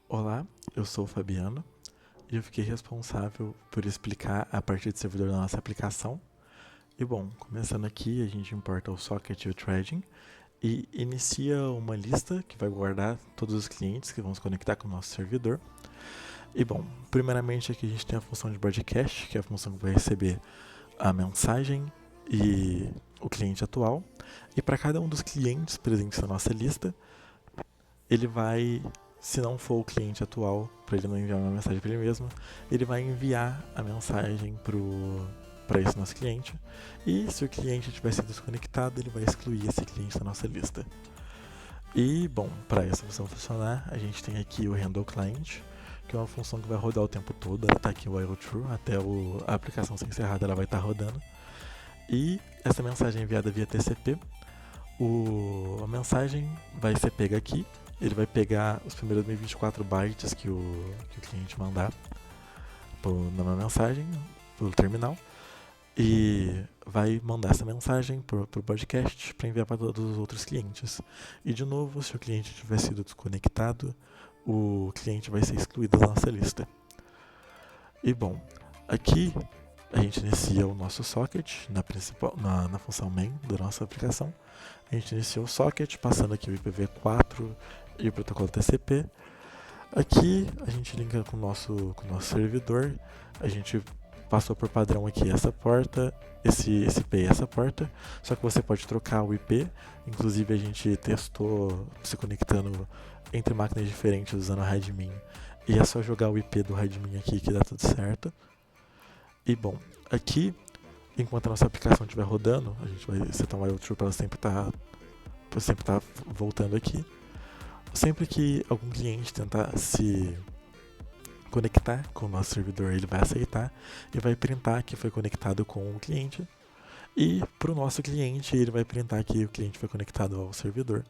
Olá, eu sou o Fabiano e eu fiquei responsável por explicar a parte de servidor da nossa aplicação. E bom, começando aqui, a gente importa o socket e o threading e inicia uma lista que vai guardar todos os clientes que vão se conectar com o nosso servidor. E bom, primeiramente aqui a gente tem a função de broadcast, que é a função que vai receber a mensagem e o cliente atual. E para cada um dos clientes presentes na nossa lista, ele vai, se não for o cliente atual, para ele não enviar uma mensagem para ele mesmo, ele vai enviar a mensagem para esse nosso cliente. E se o cliente tiver sido desconectado, ele vai excluir esse cliente da nossa lista. E, bom, para essa função funcionar, a gente tem aqui o handle client, que é uma função que vai rodar o tempo todo. Ela está aqui while true, até a aplicação ser encerrada, ela vai estar rodando. E essa mensagem é enviada via TCP. A mensagem vai ser pega aqui. Ele vai pegar os primeiros 1024 bytes que o cliente mandar numa mensagem pelo terminal e vai mandar essa mensagem para o podcast para enviar para todos os outros clientes. E de novo, se o cliente tiver sido desconectado, o cliente vai ser excluído da nossa lista. E bom, aqui a gente inicia o nosso socket na função main da nossa aplicação. A gente inicia o socket passando aqui o IPv4 e o protocolo TCP. Aqui a gente linka com o nosso servidor. A gente passou por padrão aqui essa porta, esse IP e essa porta. Só que você pode trocar o IP. Inclusive a gente testou se conectando entre máquinas diferentes usando a Radmin. E é só jogar o IP do Radmin aqui que dá tudo certo. E bom, aqui, enquanto a nossa aplicação estiver rodando, a gente vai setar um while true para ela sempre tá voltando aqui. Sempre que algum cliente tentar se conectar com o nosso servidor, ele vai aceitar e vai printar que foi conectado com o cliente. E para o nosso cliente, ele vai printar que o cliente foi conectado ao servidor.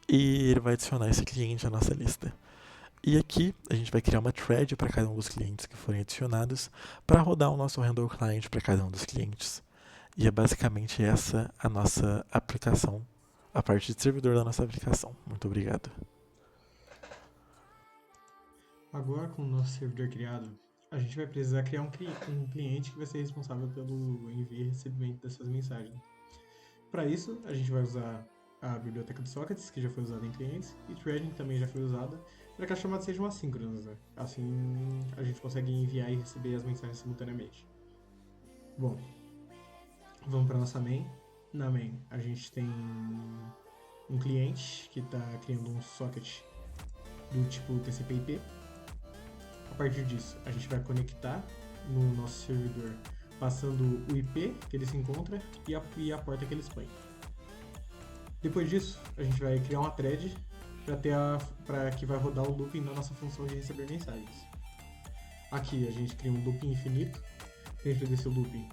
E ele vai adicionar esse cliente à nossa lista. E aqui a gente vai criar uma thread para cada um dos clientes que forem adicionados para rodar o nosso handle client para cada um dos clientes. E é basicamente essa a nossa aplicação, a parte de servidor da nossa aplicação. Muito obrigado. Agora, com o nosso servidor criado, a gente vai precisar criar um cliente que vai ser responsável pelo envio e recebimento dessas mensagens. Para isso, a gente vai usar a biblioteca de sockets, que já foi usada em clientes, e threading também já foi usada, para que as chamadas sejam assíncronas. Né? Assim, a gente consegue enviar e receber as mensagens simultaneamente. Bom, vamos para nossa main. Na main, a gente tem um cliente que está criando um socket do tipo TCP/IP. A partir disso, a gente vai conectar no nosso servidor passando o IP que ele se encontra e a porta que ele expõe. Depois disso, a gente vai criar uma thread para que vai rodar o looping na nossa função de receber mensagens. Aqui a gente cria um looping infinito. Dentro desse looping,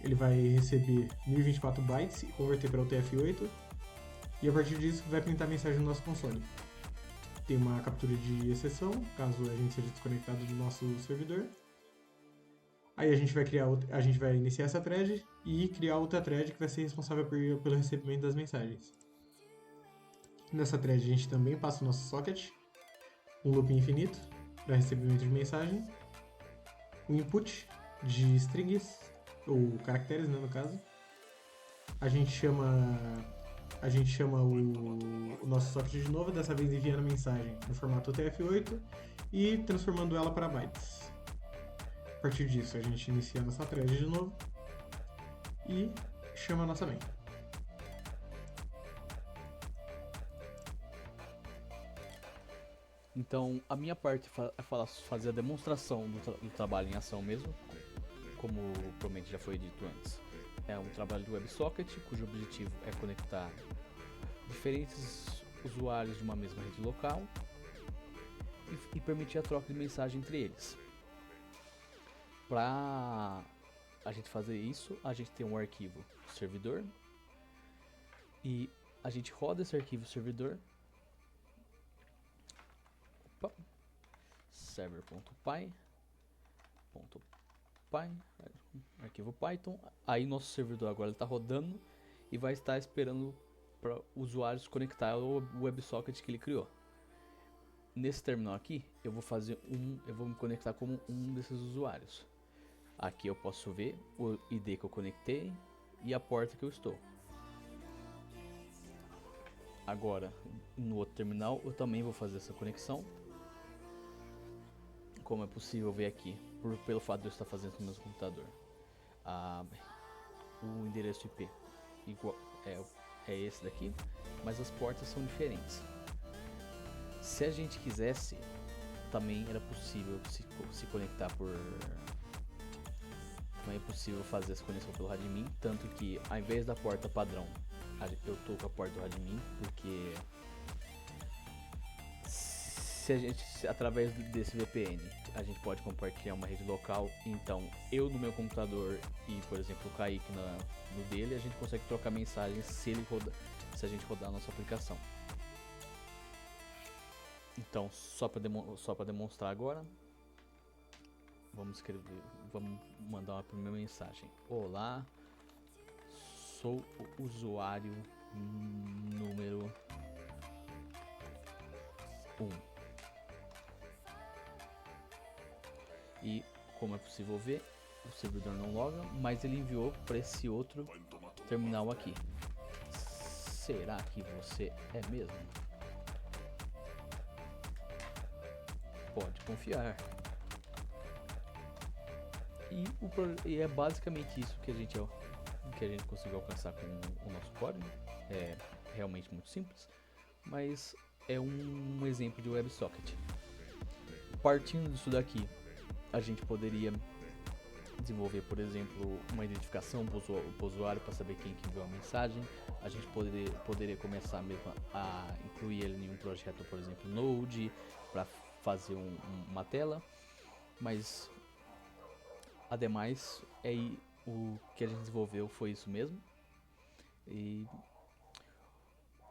ele vai receber 1024 bytes e converter para UTF-8. E a partir disso, vai printar mensagem no nosso console. Tem uma captura de exceção, caso a gente seja desconectado do nosso servidor. Aí a gente vai iniciar essa thread e criar outra thread que vai ser responsável pelo recebimento das mensagens. Nessa thread a gente também passa o nosso socket, um loop infinito para recebimento de mensagem, um input de strings ou caracteres, né, no caso. A gente chama o nosso socket de novo, dessa vez enviando a mensagem no formato UTF-8 e transformando ela para bytes. A partir disso, a gente inicia a nossa thread de novo e chama a nossa main. Então, a minha parte é fazer a demonstração do trabalho em ação mesmo, como provavelmente já foi dito antes. É um trabalho de WebSocket, cujo objetivo é conectar diferentes usuários de uma mesma rede local e permitir a troca de mensagem entre eles. Para a gente fazer isso, a gente tem um arquivo servidor e a gente roda esse arquivo servidor server.py arquivo Python. Aí nosso servidor agora está rodando e vai estar esperando para o usuário se conectar ao WebSocket que ele criou. nesse terminal aqui, eu vou me conectar como um desses usuários. Aqui eu posso ver o ID que eu conectei e a porta que eu estou. Agora, no outro terminal, eu também vou fazer essa conexão. Como é possível ver aqui, pelo fato de eu estar fazendo no meu computador, o endereço IP igual, é esse daqui, mas as portas são diferentes. Se a gente quisesse, também era possível se conectar por... Também é possível fazer essa conexão pelo Radmin, tanto que ao invés da porta padrão, eu tô com a porta do Radmin, porque se a gente, através desse VPN, a gente pode compartilhar uma rede local, então eu no meu computador e, por exemplo, o Kaique no dele, a gente consegue trocar mensagens se a gente rodar a nossa aplicação. Então, só para demonstrar agora, vamos mandar uma primeira mensagem. Olá, sou o usuário número 1. E como é possível ver, o servidor não loga, mas ele enviou para esse outro terminal aqui. Será que você é mesmo? Pode confiar. E é basicamente isso que a gente conseguiu alcançar com o nosso código. É realmente muito simples, mas é um exemplo de WebSocket. Partindo disso daqui, a gente poderia desenvolver, por exemplo, uma identificação para o usuário para saber quem que enviou a mensagem. A gente poderia começar mesmo a incluir ele em um projeto, por exemplo, Node, para fazer uma tela. Mas, ademais, o que a gente desenvolveu foi isso mesmo. E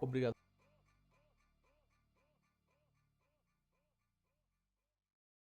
obrigado.